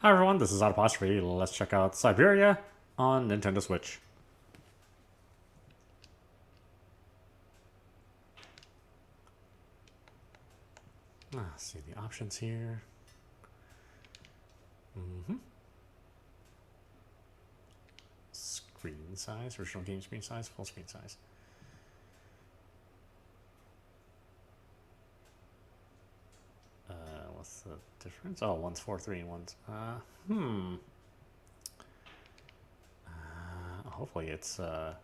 Hi everyone, this is audap. Let's check out Syberia on Nintendo Switch. See the options here. Screen size, original game screen size, full screen size. What's the difference? Oh, one's 4:3 and one's hopefully it's done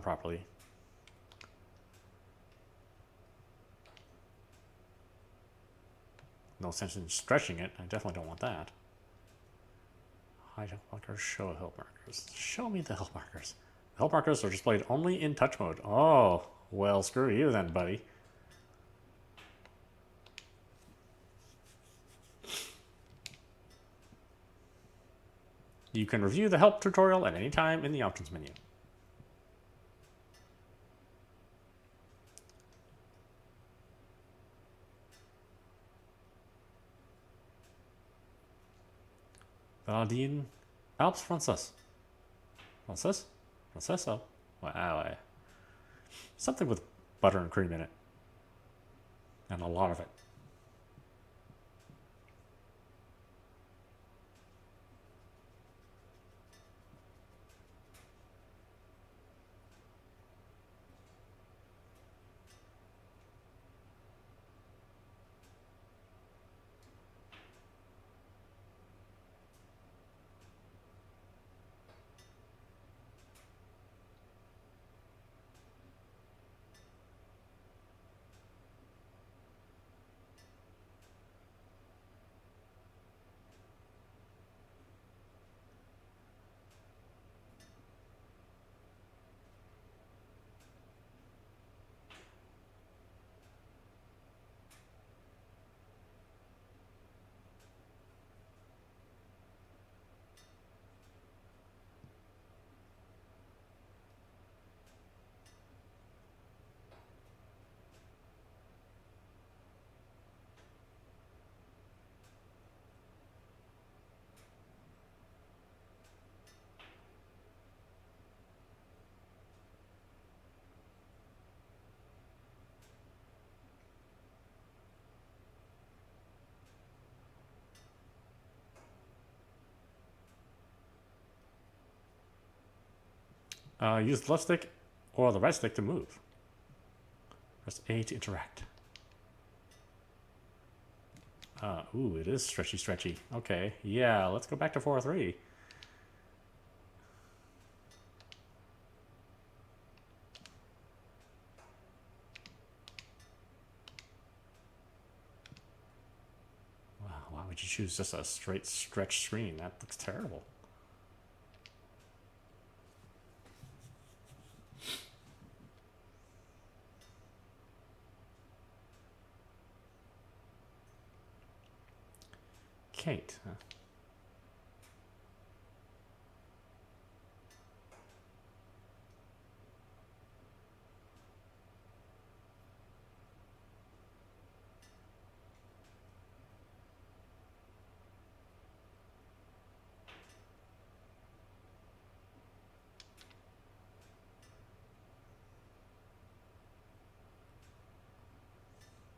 properly. No sense in stretching it. I definitely don't want that. Hide help markers, show help markers. Show me the help markers. The help markers are displayed only in touch mode. Oh, well, screw you then, buddy. You can review the help tutorial at any time in the options menu. Valadilène, Alps Frances. Frances? Franceso? Wow. Something with butter and cream in it. And a lot of it. Use the left stick or the right stick to move. Press A to interact. Ooh, it is stretchy. Okay, yeah, let's go back to 4:3. Wow, why would you choose just a straight stretch screen? That looks terrible. Kate, huh?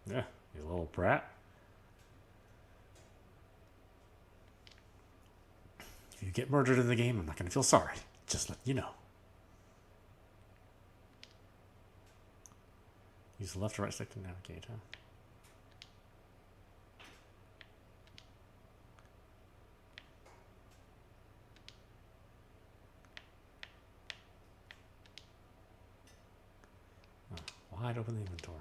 Yeah, you little brat. If you get murdered in the game, I'm not going to feel sorry. Just let you know. Use the left or right stick to navigate, huh? Wide open the inventory.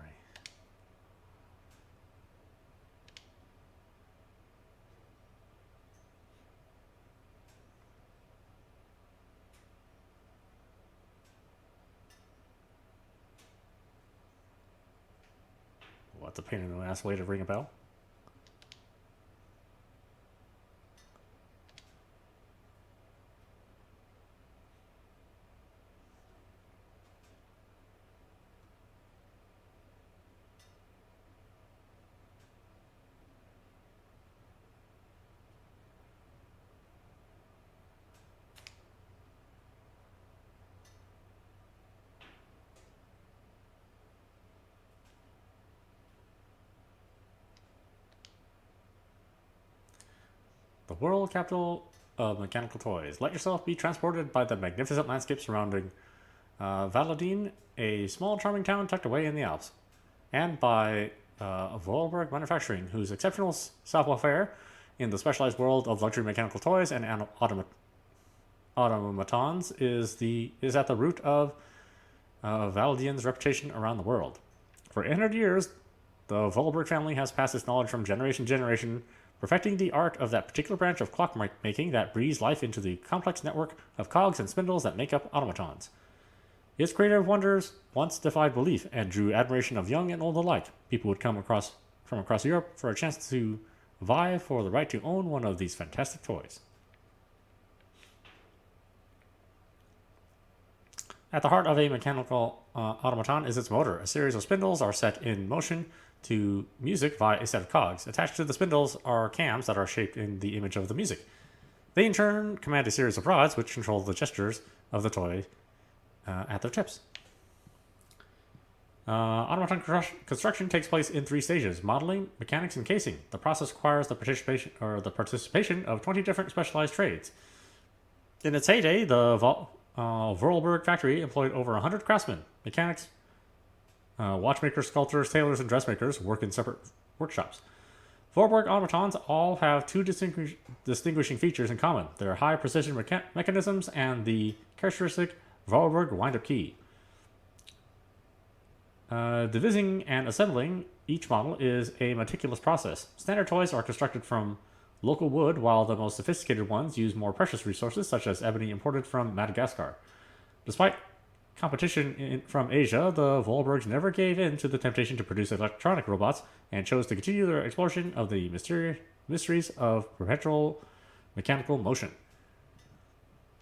What's a pain in the ass way to ring a bell? the world capital of mechanical toys. Let yourself be transported by the magnificent landscape surrounding Valadilène, a small charming town tucked away in the Alps, and by Voralberg Manufacturing, whose exceptional savoir-faire in the specialized world of luxury mechanical toys and automatons is at the root of Valadilène's reputation around the world. For 800 years, the Voralberg family has passed its knowledge from generation to generation, perfecting the art of that particular branch of clockmaking that breathes life into the complex network of cogs and spindles that make up automatons. Its creative wonders once defied belief and drew admiration of young and old alike. People would come from across Europe for a chance to vie for the right to own one of these fantastic toys. At the heart of a mechanical automaton is its motor. A series of spindles are set in motion to music via a set of cogs. Attached to the spindles are cams that are shaped in the image of the music. They in turn command a series of rods which control the gestures of the toy at their tips. Automaton construction takes place in 3 stages: modeling, mechanics, and casing. The process requires the participation of 20 different specialized trades. In its heyday, the Voralberg factory employed over 100 craftsmen, mechanics, watchmakers, sculptors, tailors, and dressmakers work in separate workshops. Voralberg automatons all have 2 distinguishing features in common: their high precision mechanisms and the characteristic Voralberg wind-up key. Devising and assembling each model is a meticulous process. Standard toys are constructed from local wood, while the most sophisticated ones use more precious resources, such as ebony imported from Madagascar. Despite competition from Asia, the Voralbergs never gave in to the temptation to produce electronic robots and chose to continue their exploration of the mysteries of perpetual mechanical motion.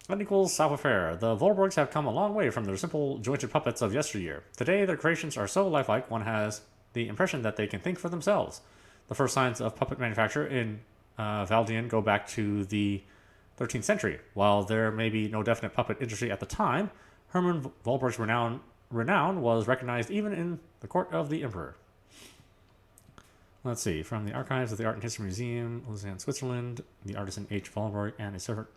Unequal savoir-faire. The Voralbergs have come a long way from their simple jointed puppets of yesteryear. Today, their creations are so lifelike one has the impression that they can think for themselves. The first signs of puppet manufacture in Valadilène go back to the 13th century. While there may be no definite puppet industry at the time, Hermann Voralberg's renown was recognized even in the court of the emperor. Let's see, from the archives of the Art and History Museum, Lausanne, Switzerland, the artisan H. Voralberg and a servant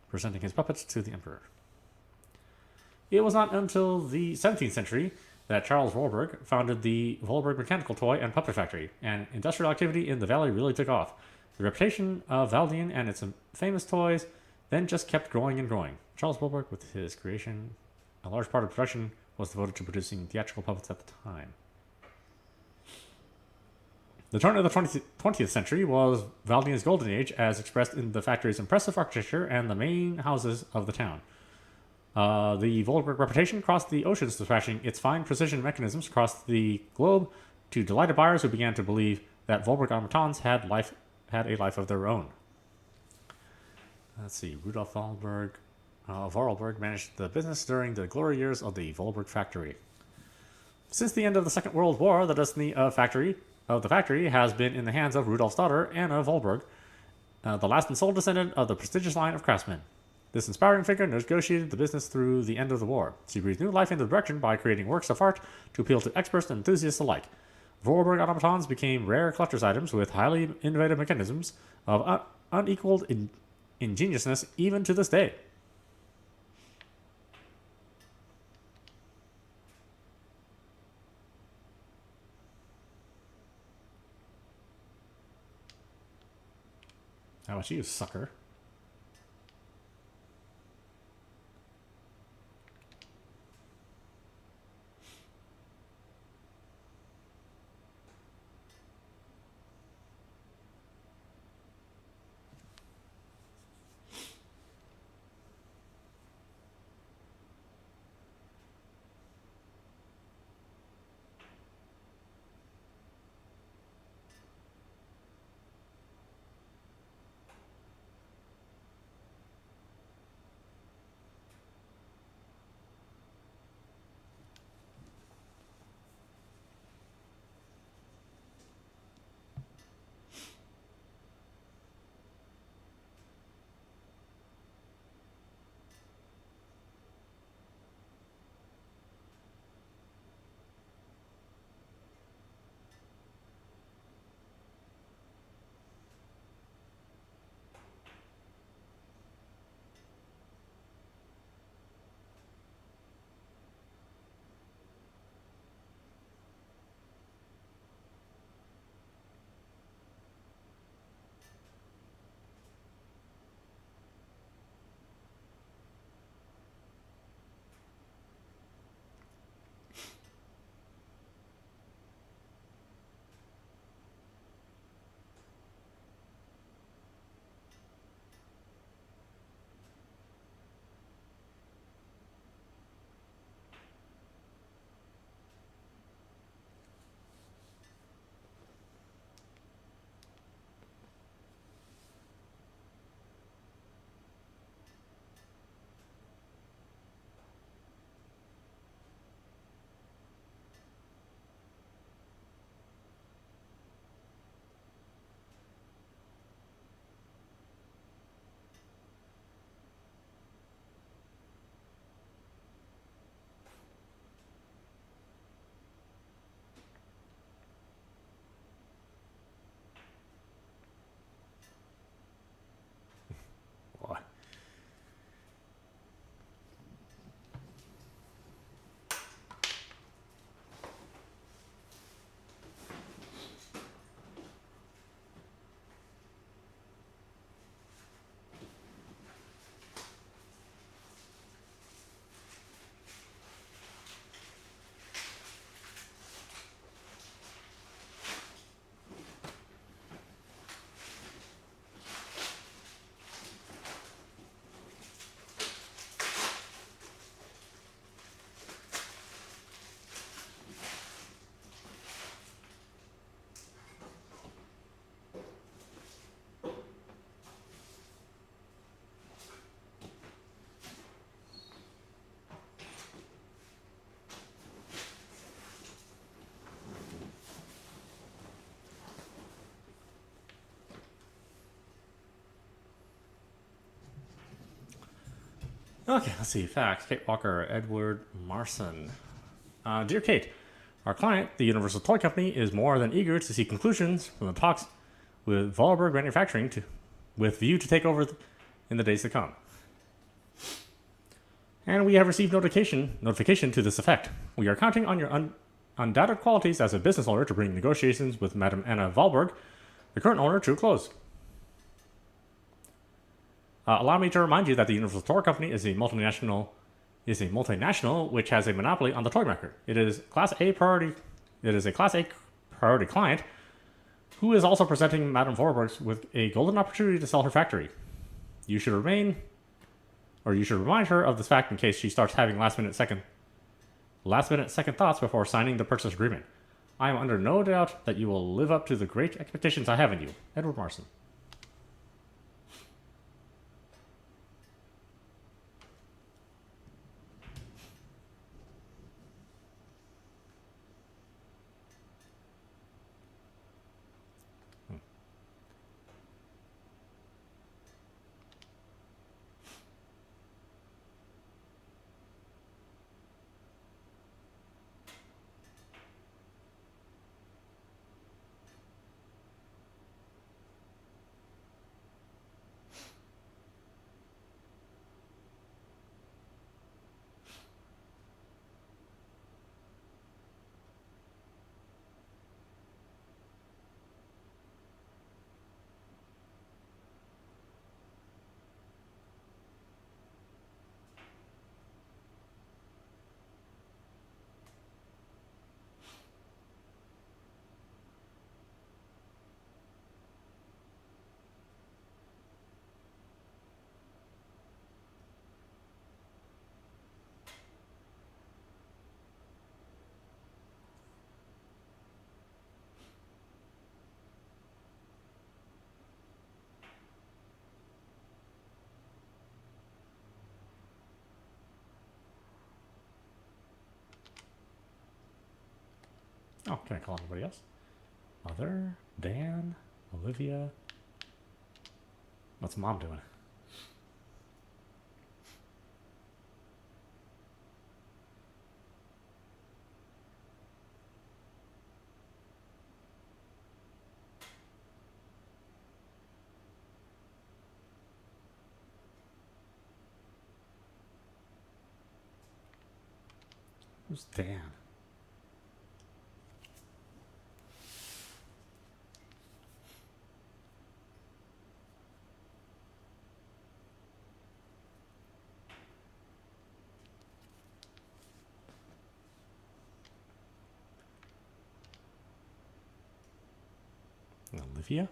presenting his puppets to the emperor. It was not until the 17th century that Charles Voralberg founded the Voralberg Mechanical Toy and Puppet Factory, and industrial activity in the valley really took off. The reputation of Valadilène and its famous toys then just kept growing and growing. Charles Voralberg, with his creation, a large part of production was devoted to producing theatrical puppets at the time. The turn of the 20th century was Valadilène's golden age, as expressed in the factory's impressive architecture and the main houses of the town. The Voralberg reputation crossed the oceans, dispatching its fine precision mechanisms across the globe to delighted buyers who began to believe that Voralberg automatons had a life of their own. Let's see, Rudolf Voralberg managed the business during the glory years of the Voralberg factory. Since the end of the Second World War, the destiny of the factory has been in the hands of Rudolf's daughter, Anna Voralberg, the last and sole descendant of the prestigious line of craftsmen. This inspiring figure negotiated the business through the end of the war. She breathed new life into the production by creating works of art to appeal to experts and enthusiasts alike. Voralberg automatons became rare collector's items with highly innovative mechanisms of unequaled ingeniousness even to this day. How about you, sucker? Okay, let's see. Facts. Kate Walker, Edward Marson. Dear Kate, our client, the Universal Toy Company, is more than eager to see conclusions from the talks with Voralberg Manufacturing with view to take over in the days to come. And we have received notification to this effect. We are counting on your undoubted qualities as a business owner to bring negotiations with Madame Anna Voralberg, the current owner, to a close. Allow me to remind you that the Universal Toy Company is a multinational which has a monopoly on the toy market. It is a Class A priority client who is also presenting Madame Voralberg with a golden opportunity to sell her factory. You should remind her of this fact in case she starts having last minute second thoughts before signing the purchase agreement. I am under no doubt that you will live up to the great expectations I have in you. Edward Marson. Oh, can I call anybody else? Mother, Dan, Olivia. What's Mom doing? Who's Dan? Olivia?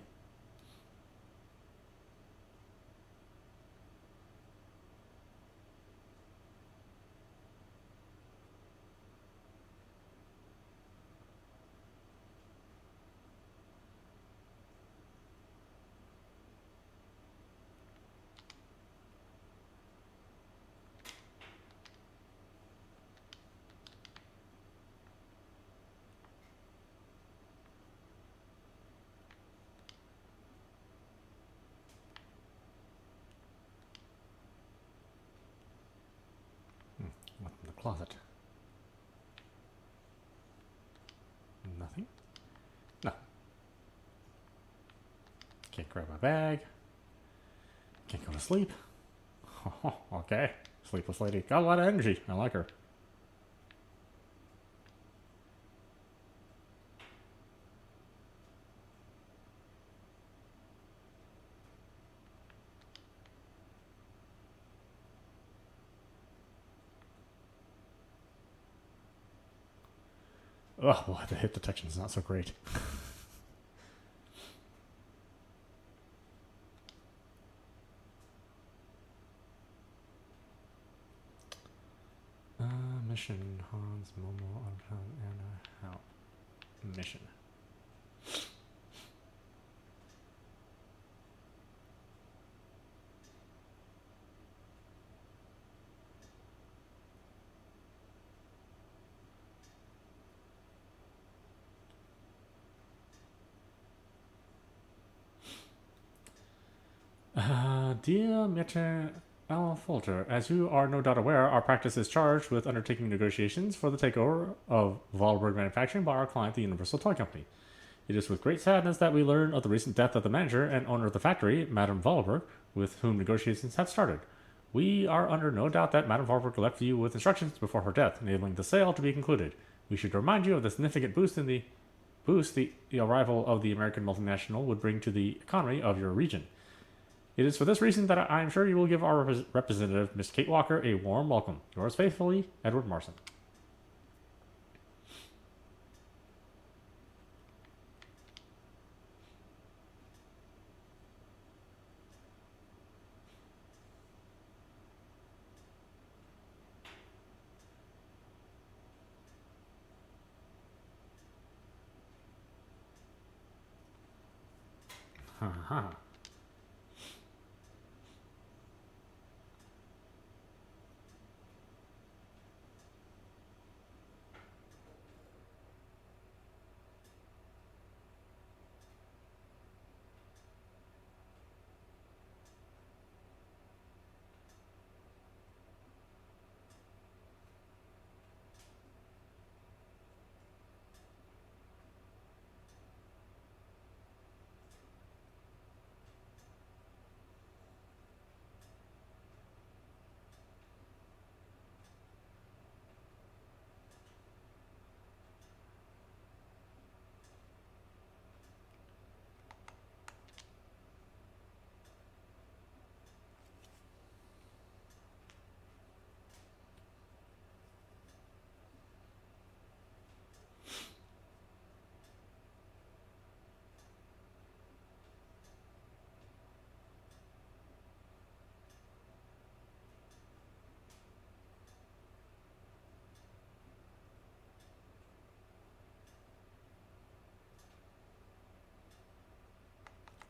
What in the closet? Nothing? No. Can't grab my bag. Can't go to sleep. Oh, okay. Sleepless lady. Got a lot of energy. I like her. Oh boy, the hit detection is not so great. Mission Hans Momo Anna How mission. Dear Mr. Falter, as you are no doubt aware, our practice is charged with undertaking negotiations for the takeover of Voralberg Manufacturing by our client, the Universal Toy Company. It is with great sadness that we learn of the recent death of the manager and owner of the factory, Madame Voralberg, with whom negotiations have started. We are under no doubt that Madame Voralberg left you with instructions before her death, enabling the sale to be concluded. We should remind you of the significant boost the arrival of the American multinational would bring to the economy of your region. It is for this reason that I am sure you will give our representative, Miss Kate Walker, a warm welcome. Yours faithfully, Edward Marson.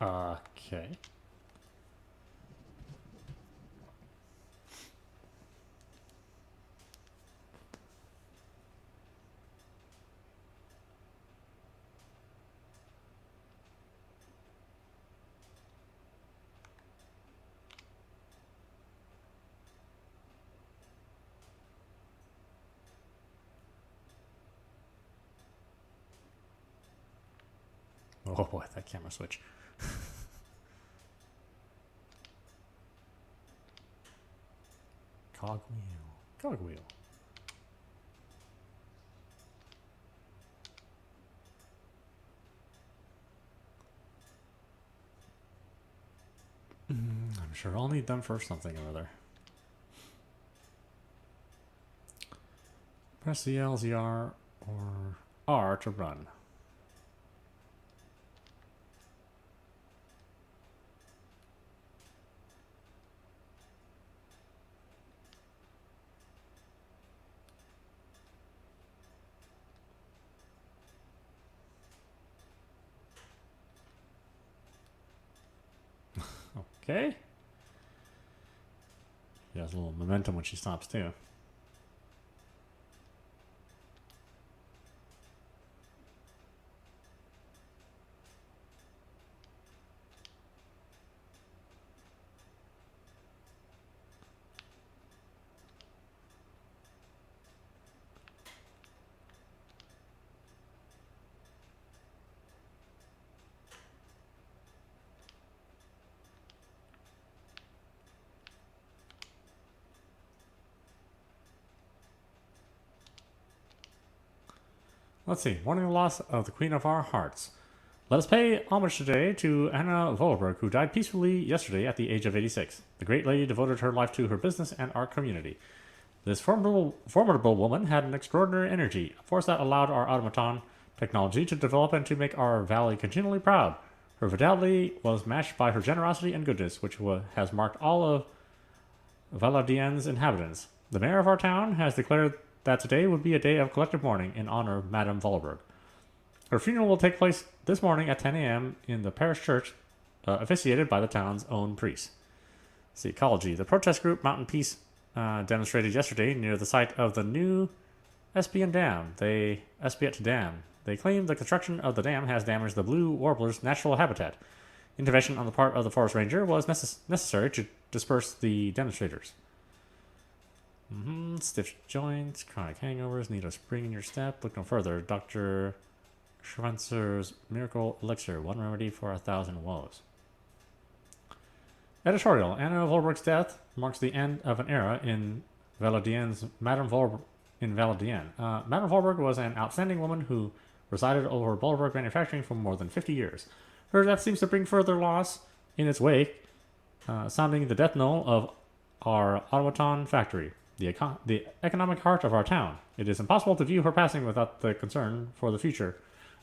Okay. Oh boy, that camera switch. Cogwheel. Cogwheel. I'm sure I'll need them for something or other. Press the LZR or R to run. Okay. She has a little momentum when she stops too. Let's see. Mourning the loss of the Queen of our Hearts. Let us pay homage today to Anna Voralberg, who died peacefully yesterday at the age of 86. The great lady devoted her life to her business and our community. This formidable woman had an extraordinary energy, a force that allowed our automaton technology to develop and to make our valley continually proud. Her vitality was matched by her generosity and goodness, which has marked all of Valadilène's inhabitants. The mayor of our town has declared that today would be a day of collective mourning in honor of Madame Voralberg. Her funeral will take place this morning at 10 a.m. in the parish church, officiated by the town's own priest. See, ecology. The protest group Mountain Peace demonstrated yesterday near the site of the new Espiet Dam. They claim the construction of the dam has damaged the blue warbler's natural habitat. Intervention on the part of the forest ranger was necessary to disperse the demonstrators. Stiff joints, chronic hangovers, need a spring in your step. Look no further. Dr. Schwetzer's Miracle Elixir, one remedy for 1,000 woes. Editorial. Anna Voralberg's death marks the end of an era in Valadilène's Madame Voralberg. Madame Voralberg was an outstanding woman who resided over Voralberg manufacturing for more than 50 years. Her death seems to bring further loss in its wake, sounding the death knell of our automaton factory, the economic heart of our town. It is impossible to view her passing without the concern for the future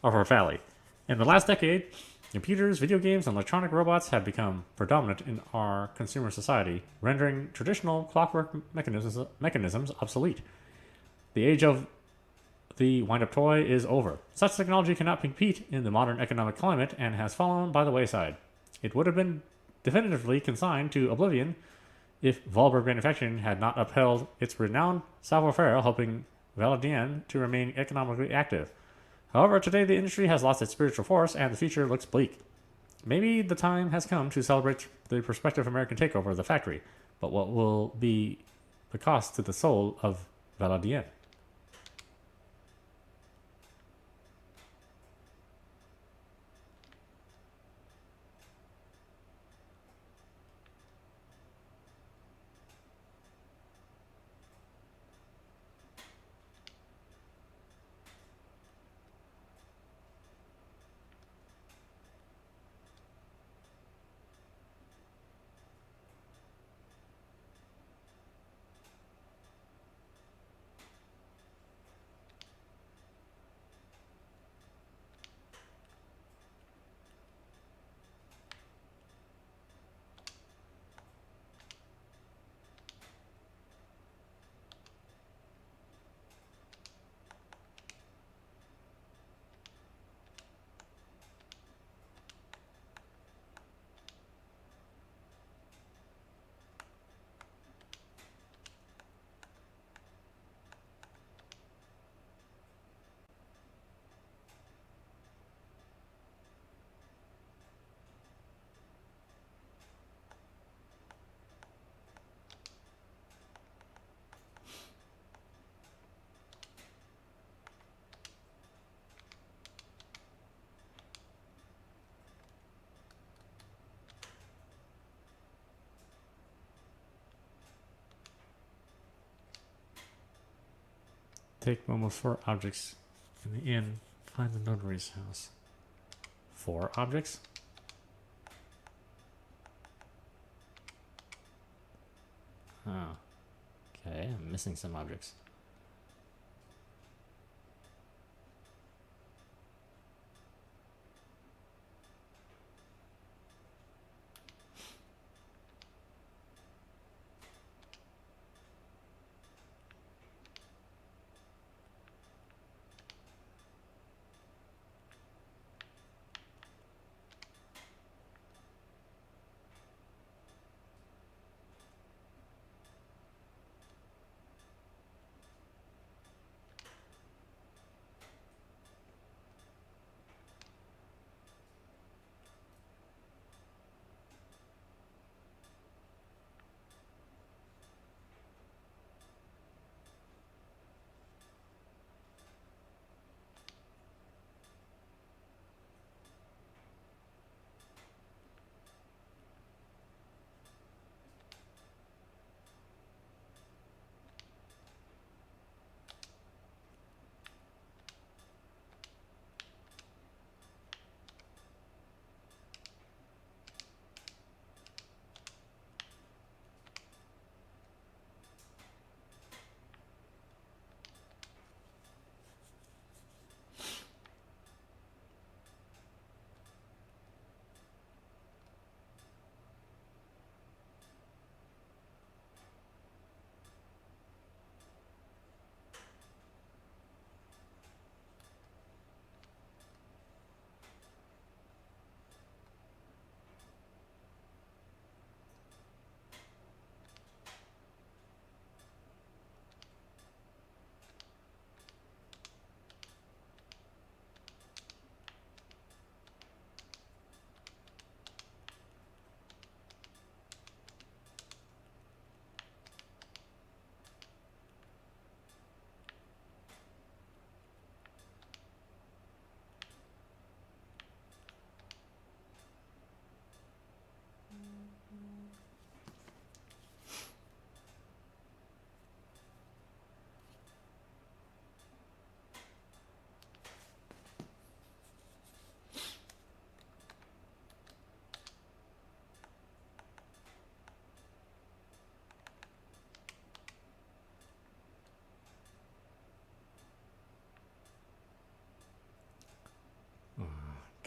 of our valley. In the last decade, computers, video games, and electronic robots have become predominant in our consumer society, rendering traditional clockwork mechanisms obsolete. The age of the wind-up toy is over. Such technology cannot compete in the modern economic climate and has fallen by the wayside. It would have been definitively consigned to oblivion if Voralberg Manufacturing had not upheld its renowned savoir-faire, helping Valadilène to remain economically active. However, today the industry has lost its spiritual force and the future looks bleak. Maybe the time has come to celebrate the prospective American takeover of the factory, but what will be the cost to the soul of Valadilène? Take almost 4 objects in the inn. Find the notary's house. 4 objects? Oh. Okay, I'm missing some objects.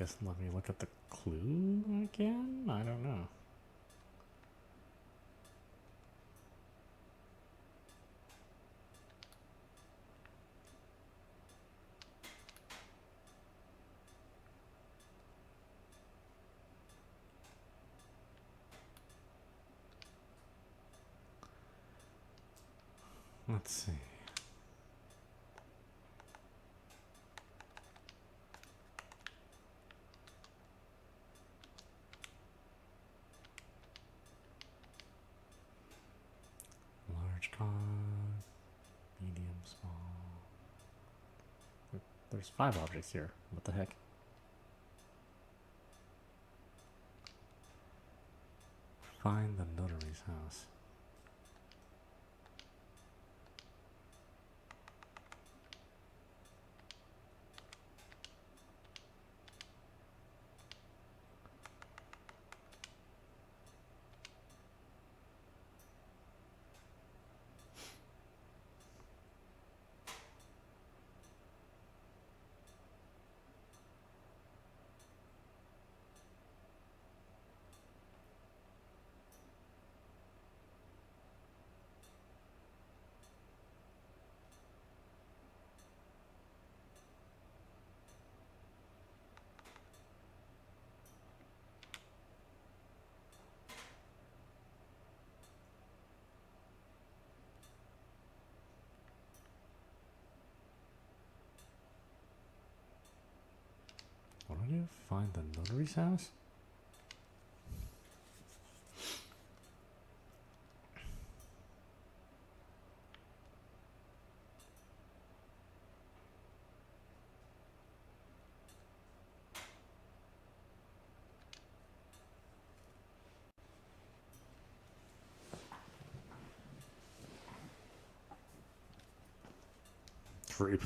guess let me look at the clue again? I don't know. Let's see. Large cog, medium, small. There's 5 objects here. What the heck? Find the notary's house. What do you find the notary's house? Creep.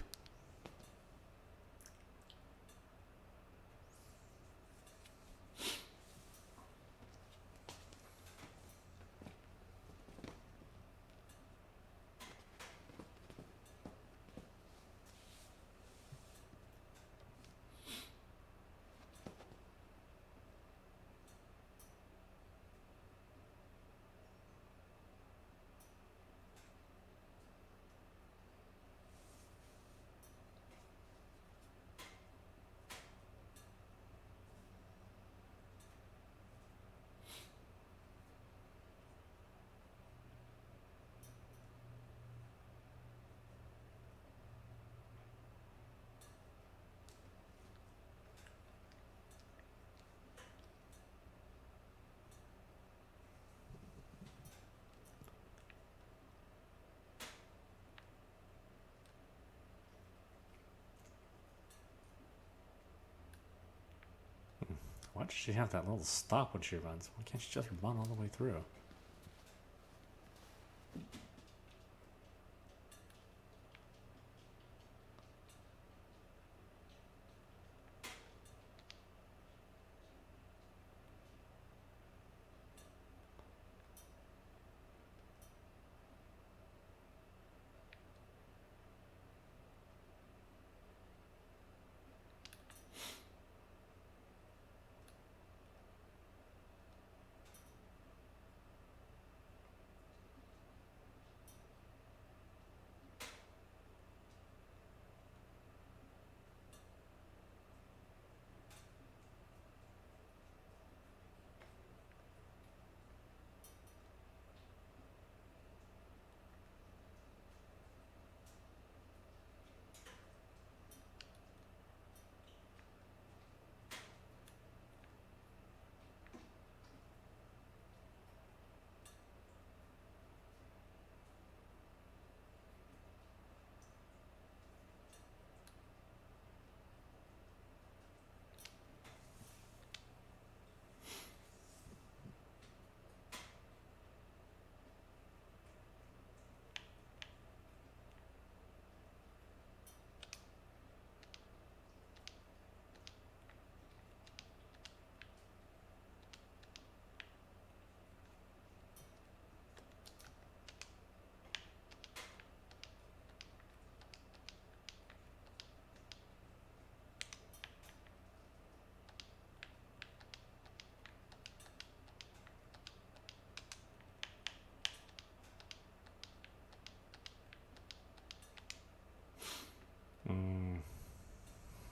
Why does she have that little stop when she runs? Why can't she just run all the way through?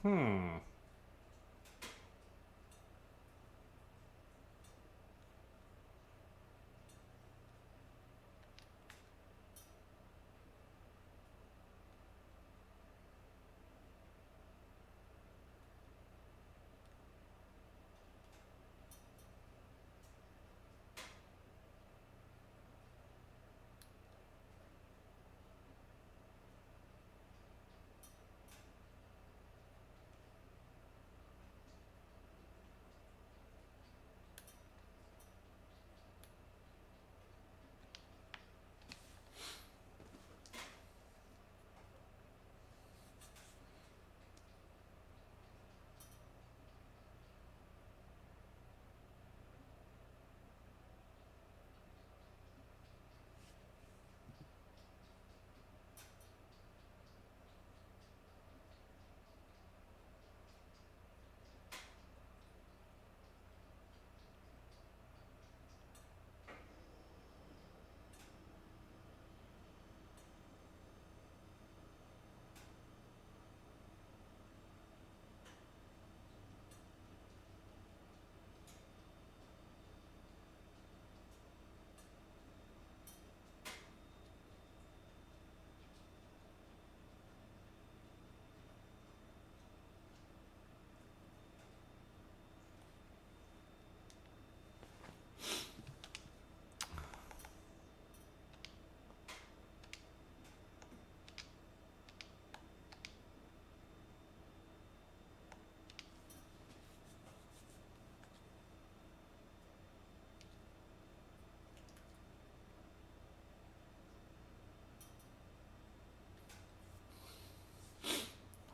Hmm.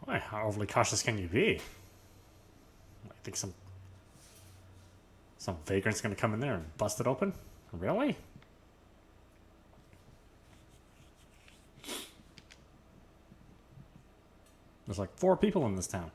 Boy, how overly cautious can you be? I think some vagrant's gonna come in there and bust it open? Really? There's like 4 people in this town.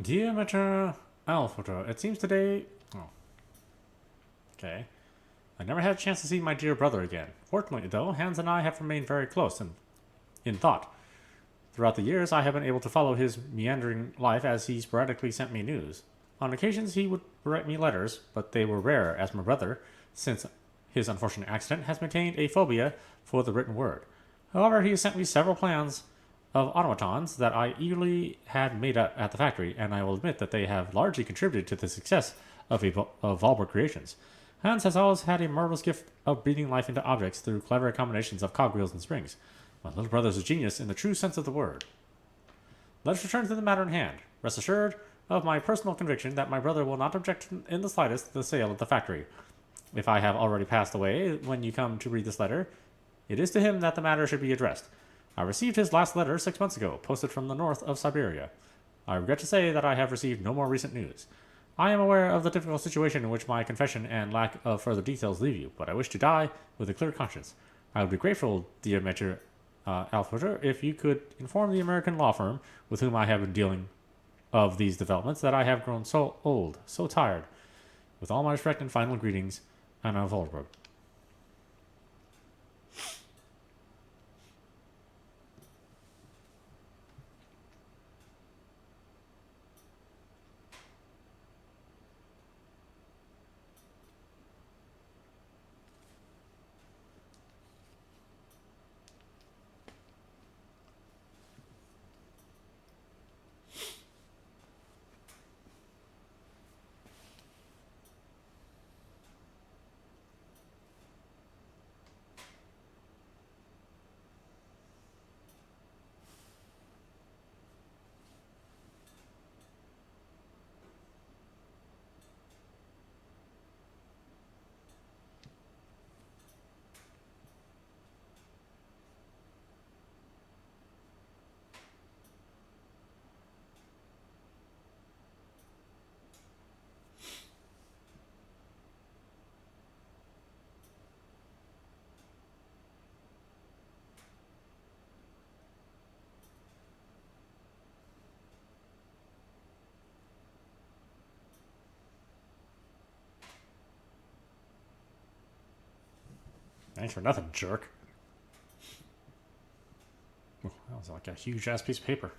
Dear Mr. Alfredo, it seems today... Oh. Okay. I never had a chance to see my dear brother again. Fortunately, though, Hans and I have remained very close and in thought. Throughout the years, I have been able to follow his meandering life as he sporadically sent me news. On occasions, he would write me letters, but they were rare, as my brother, since his unfortunate accident, has maintained a phobia for the written word. However, he has sent me several plans of automatons that I eagerly had made at the factory, and I will admit that they have largely contributed to the success of Voralberg creations. Hans has always had a marvelous gift of breathing life into objects through clever combinations of cogwheels and springs. My little brother is a genius in the true sense of the word. Let us return to the matter in hand. Rest assured of my personal conviction that my brother will not object in the slightest to the sale of the factory. If I have already passed away when you come to read this letter, it is to him that the matter should be addressed. I received his last letter 6 months ago, posted from the north of Syberia. I regret to say that I have received no more recent news. I am aware of the difficult situation in which my confession and lack of further details leave you, but I wish to die with a clear conscience. I would be grateful, dear Major Alfredo, if you could inform the American law firm with whom I have been dealing of these developments that I have grown so old, so tired. With all my respect and final greetings, Anna Voralberg. Thanks for nothing, jerk. Oh, that was like a huge ass piece of paper.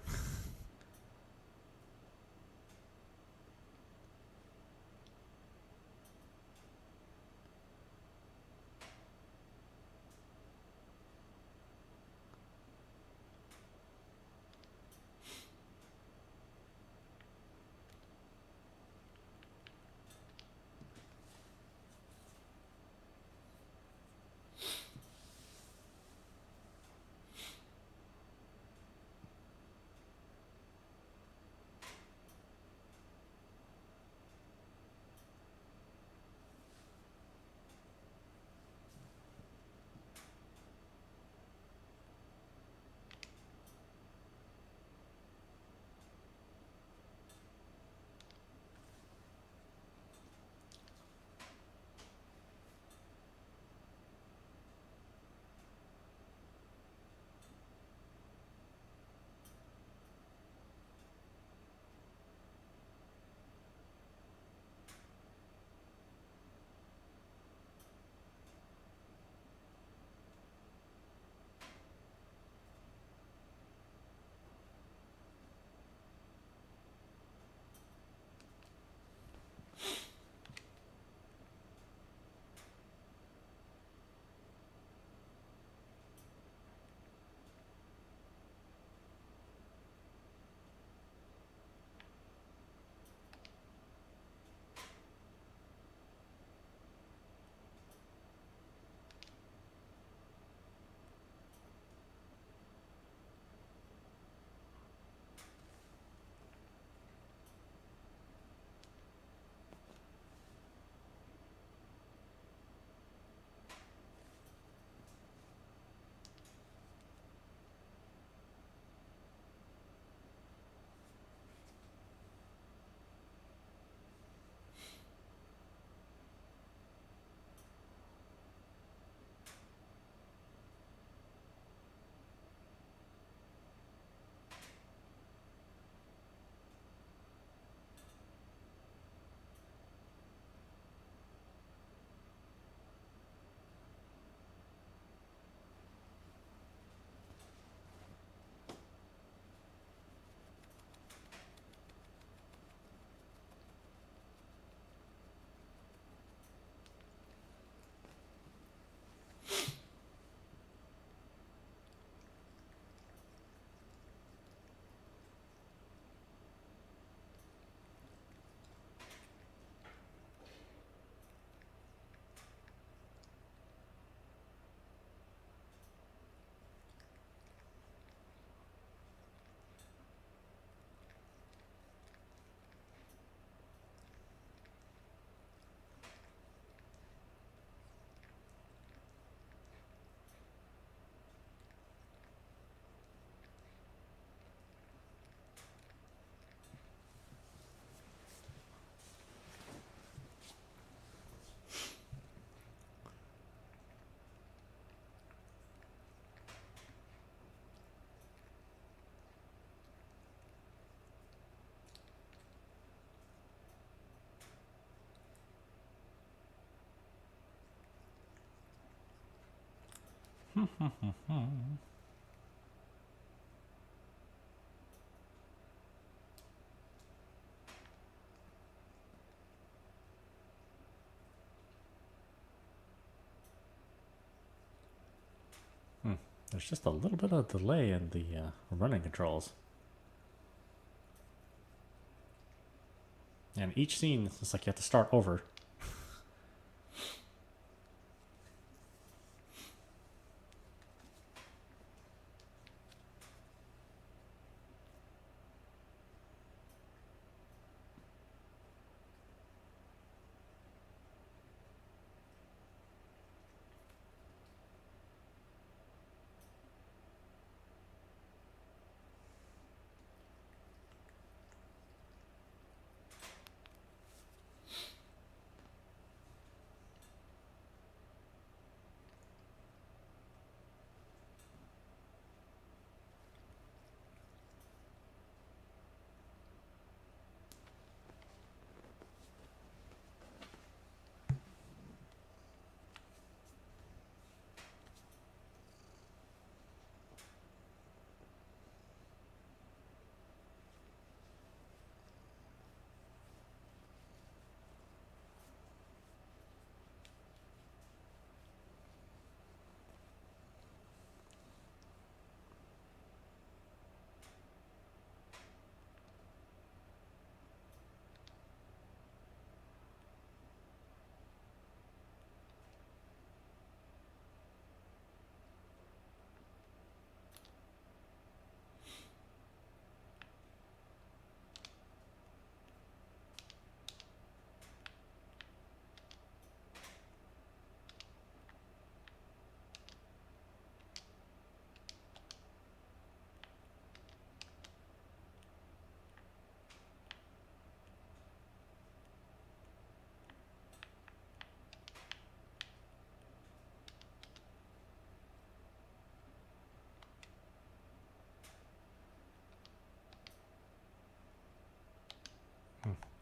There's just a little bit of delay in the running controls. And each scene, it's like you have to start over.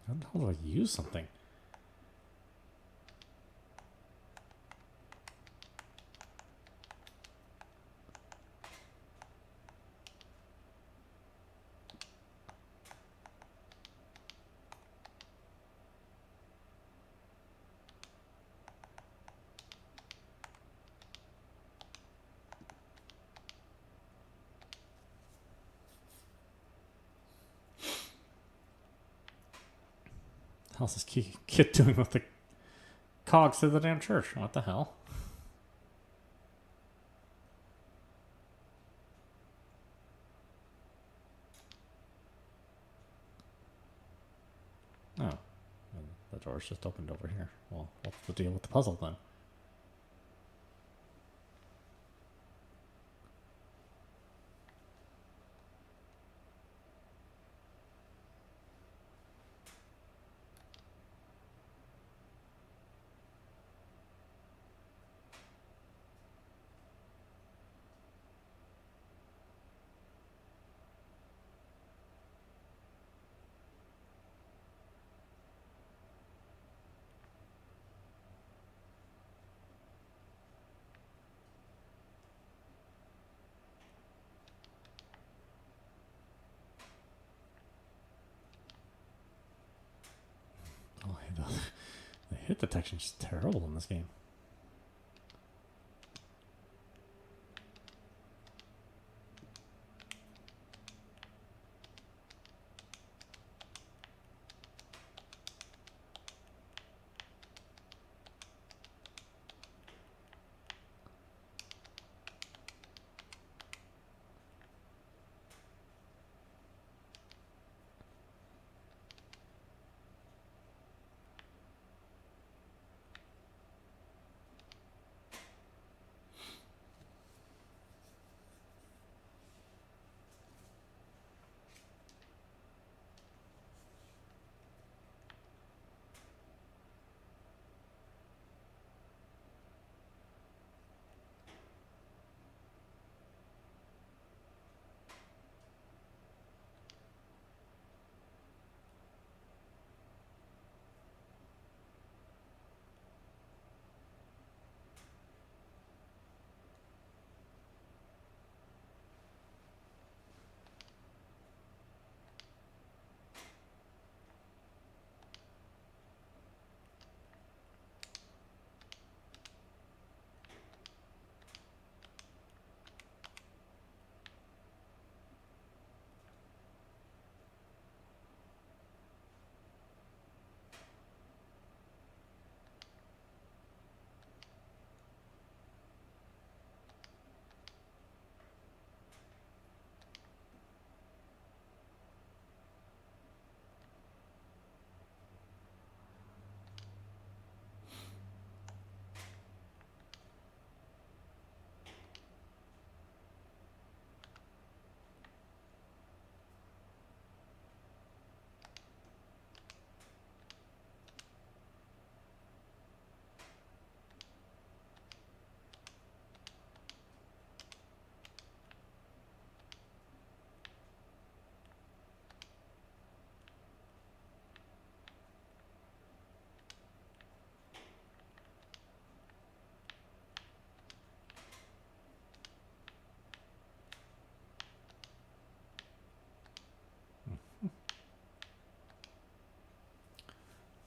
How the hell do I use something? How's this kid doing with the cogs to the damn church? What the hell? Oh, the door's just opened over here. Well, what's the deal with the puzzle then? Oh, the hit detection is terrible in this game.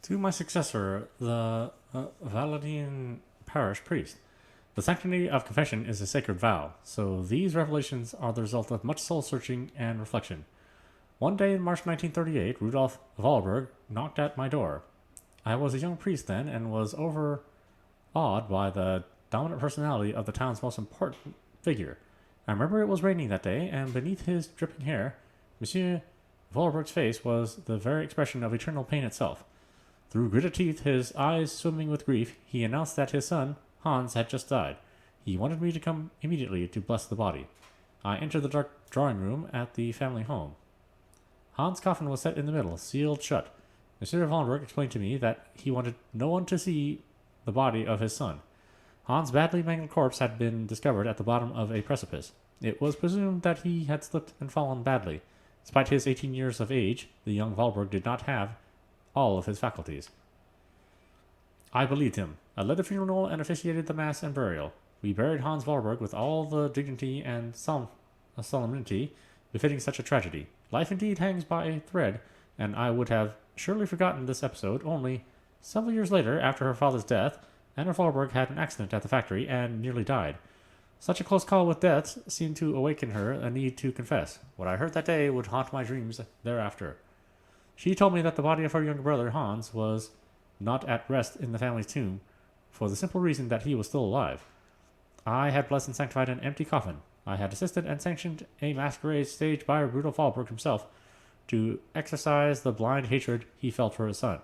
To my successor, the Valadilène parish priest. The sanctity of confession is a sacred vow, so these revelations are the result of much soul searching and reflection. One day in March 1938, Rudolf Voralberg knocked at my door. I was a young priest then and was overawed by the dominant personality of the town's most important figure. I remember it was raining that day, and beneath his dripping hair, Monsieur Voralberg's face was the very expression of eternal pain itself. Through gritted teeth, his eyes swimming with grief, he announced that his son, Hans, had just died. He wanted me to come immediately to bless the body. I entered the dark drawing room at the family home. Hans' coffin was set in the middle, sealed shut. Monsieur Voralberg explained to me that he wanted no one to see the body of his son. Hans' badly mangled corpse had been discovered at the bottom of a precipice. It was presumed that he had slipped and fallen badly. Despite his 18 years of age, the young Voralberg did not have all of his faculties. I believed him. I led the funeral and officiated the mass and burial. We buried Hans Voralberg with all the dignity and solemnity befitting such a tragedy. Life indeed hangs by a thread, and I would have surely forgotten this episode only several years later, after her father's death, Anna Voralberg had an accident at the factory and nearly died. Such a close call with death seemed to awaken her a need to confess. What I heard that day would haunt my dreams thereafter. She told me that the body of her younger brother, Hans, was not at rest in the family's tomb, for the simple reason that he was still alive. I had blessed and sanctified an empty coffin. I had assisted and sanctioned a masquerade staged by Rudolf Voralberg himself to exercise the blind hatred he felt for his son.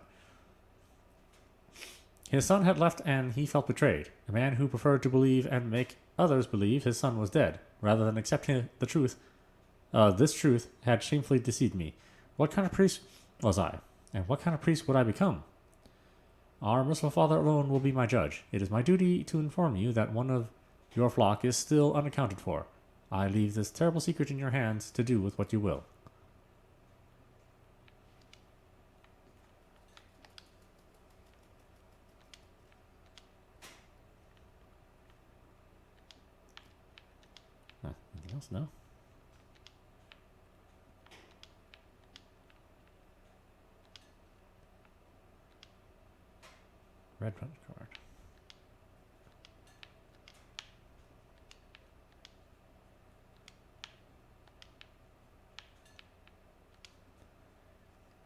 His son had left and he felt betrayed. A man who preferred to believe and make others believe his son was dead, rather than accept the truth. This truth had shamefully deceived me. What kind of priest was I? And what kind of priest would I become? Our merciful Father alone will be my judge. It is my duty to inform you that one of your flock is still unaccounted for. I leave this terrible secret in your hands to do with what you will. Anything else? No? Red punch card.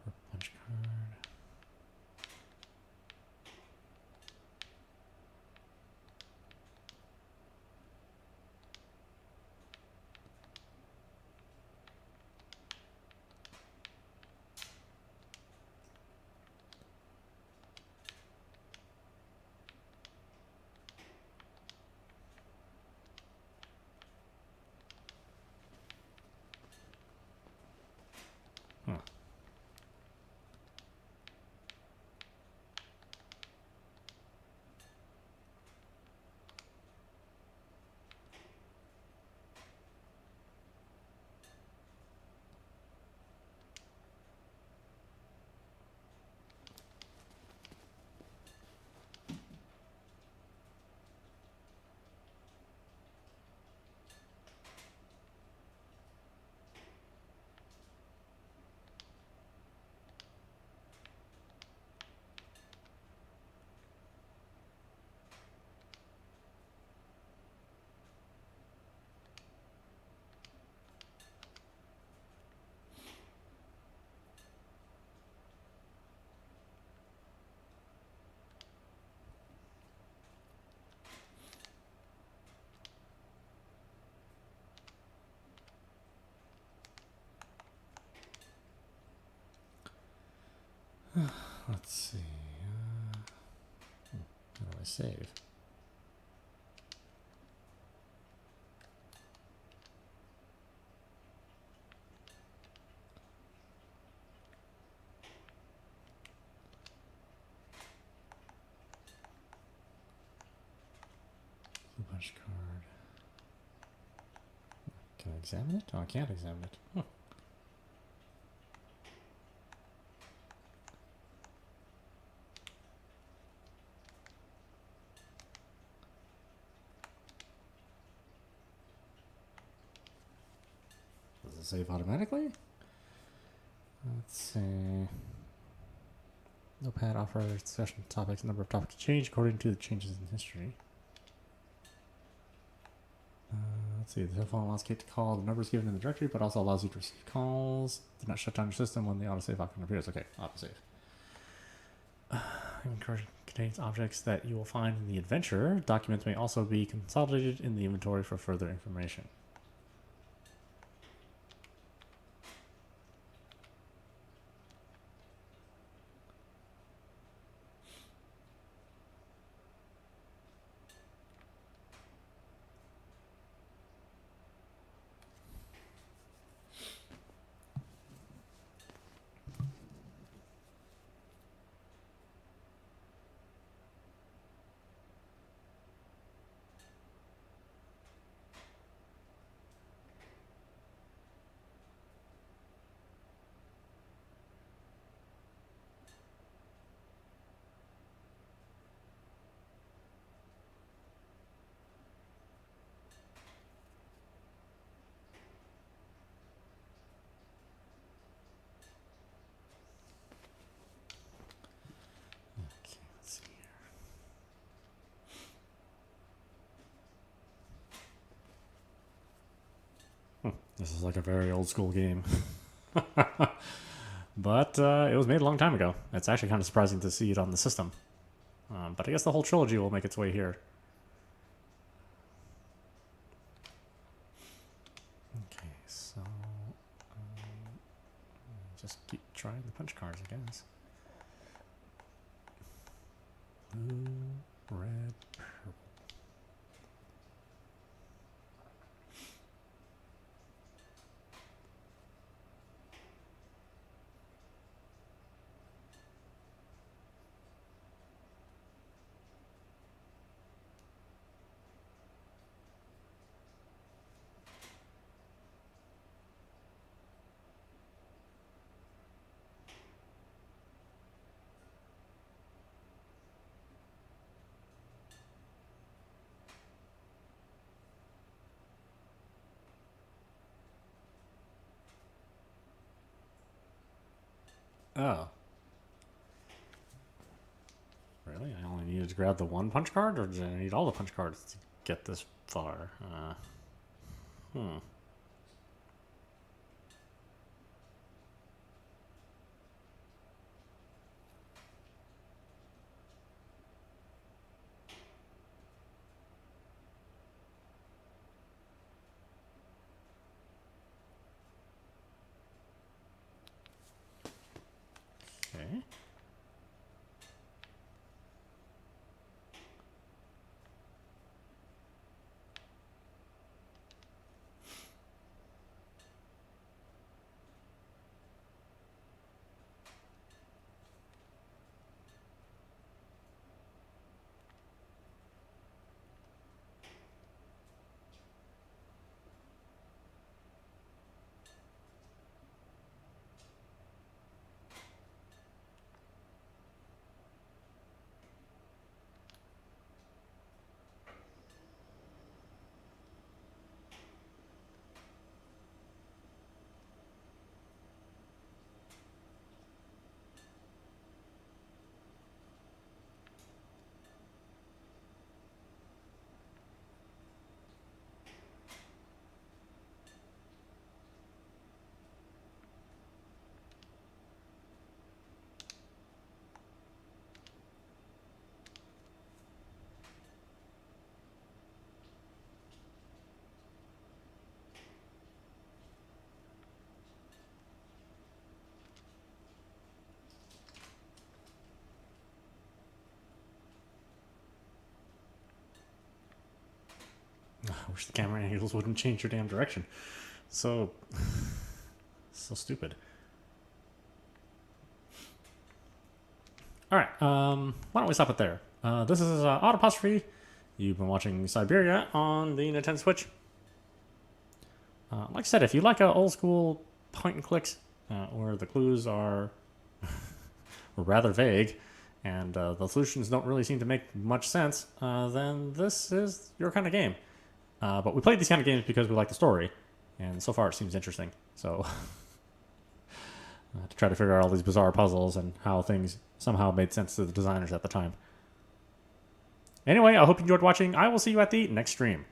Red punch card. Huh. Let's see. How do I save? Blue punch card. Can I examine it? Oh, I can't examine it. Huh. Does it save automatically? Let's see. Notepad offers discussion topics. A number of topics change according to the changes in history. Let's see. The telephone allows Kate to call the numbers given in the directory, but also allows you to receive calls. Do not shut down your system when the autosave icon appears. Okay, autosave. Contains objects that you will find in the adventure. Documents may also be consolidated in the inventory for further information. Okay, let's see here. This is like a very old school game. But it was made a long time ago. It's actually kind of surprising to see it on the system. But I guess the whole trilogy will make its way here. Okay, so just keep trying the punch cards, I guess. Blue, red, purple. Oh. Really? I only needed to grab the one punch card, or did I need all the punch cards to get this far? Hmm. Okay. I wish the camera angles wouldn't change your damn direction. So stupid. All right. Why don't we stop it there? This is Autopostrophe. You've been watching Syberia on the Nintendo Switch. Like I said, if you like old school point and clicks, where the clues are rather vague and the solutions don't really seem to make much sense, then this is your kind of game. But we played these kind of games because we like the story, and so far it seems interesting. So to try to figure out all these bizarre puzzles and how things somehow made sense to the designers at the time. Anyway, I hope you enjoyed watching. I will see you at the next stream.